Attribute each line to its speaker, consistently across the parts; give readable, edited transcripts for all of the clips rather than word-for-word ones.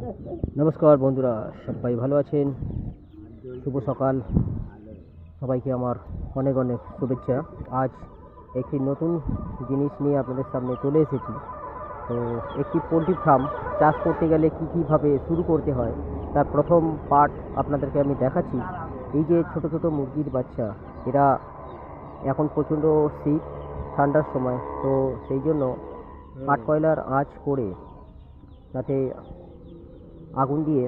Speaker 1: নমস্কার বন্ধুরা, সবাই ভালো আছেন? শুভ সকাল সবাইকে, আমার অনেক অনেক শুভেচ্ছা। আজ একটি নতুন জিনিস নিয়ে আপনাদের সামনে চলে এসেছি। তো একটি পোলট্রি ফার্ম চাষ করতে গেলে কীভাবে শুরু করতে হয় তার প্রথম পার্ট আপনাদেরকে আমি দেখাচ্ছি। এই যে ছোট ছোট মুরগির বাচ্চা, এরা এখন প্রচণ্ড শীত, ঠান্ডার সময়, তো সেই জন্য কাঠ কয়লার আঁচ করে তাতে আগুন দিয়ে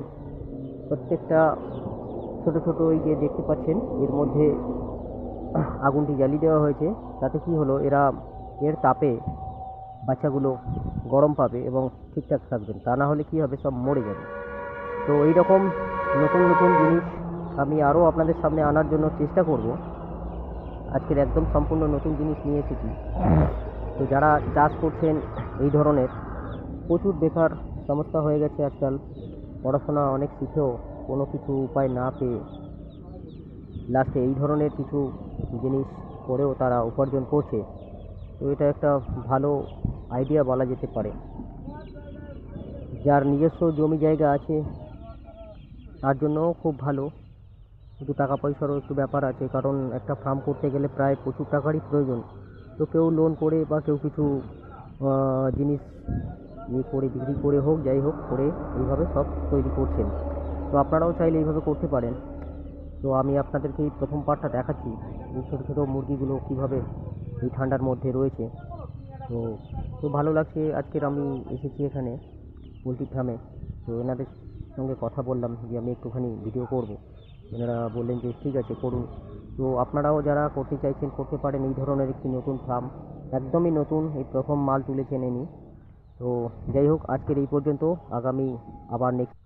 Speaker 1: প্রত্যেকটা ছোট ছোট এই যে দেখতে পাচ্ছেন এর মধ্যে আগুনটি জ্বালিয়ে দেওয়া হয়েছে। তাতে কি হলো, এর তাপে বাচ্চাগুলো গরম পাবে এবং ঠিকঠাক থাকবেন, তা না হলে কি হবে, সব মরে যাবে। তো এই রকম নতুন নতুন জিনিস আমি আরও আপনাদের সামনে আনার জন্য চেষ্টা করব। আজকের একদম সম্পূর্ণ নতুন জিনিস নিয়ে এসেছি। তো যারা চাষ করছেন এই ধরনের, প্রচুর বেকার সমস্যা হয়ে গেছে আজকাল। পড়াশোনা অনেক শিখেও কোনো কিছু উপায় না পেয়ে লাস্টে এই ধরনের কিছু জিনিস করেও তারা উপার্জন করছে। তো এটা একটা ভালো আইডিয়া বলা যেতে পারে। যার নিজস্ব জমি জায়গা আছে তার জন্যও খুব ভালো, কিন্তু টাকা পয়সারও একটু ব্যাপার আছে, কারণ একটা ফার্ম করতে গেলে প্রায় প্রচুর টাকারই প্রয়োজন। তো কেউ লোন করে বা কেউ কিছু জিনিস করে বিক্রি করে হোক, যাই হোক করে এইভাবে সব তৈরি করছেন। তো আপনারাও চাইলে এইভাবে করতে পারেন। তো আমি আপনাদেরকে এই প্রথম পার্টটা দেখাচ্ছি, এই ছোটো ছোটো মুরগিগুলো কীভাবে এই ঠান্ডার মধ্যে রয়েছে। তো খুব ভালো লাগছে। আজকের আমি এসেছি এখানে পোলট্রি ফার্মে। তো এনাদের সঙ্গে কথা বললাম যে আমি একটুখানি ভিডিও করব। এনারা বললেন যে ঠিক আছে, করুন। তো আপনারাও যারা করতে চাইছেন করতে পারেন এই ধরনের একটি নতুন ফার্ম, একদমই নতুন, এই প্রথম মাল তুলেছেন ইনি। তো যাই হোক, আজকের এই পর্যন্ত। আগামী আবার নেক্সট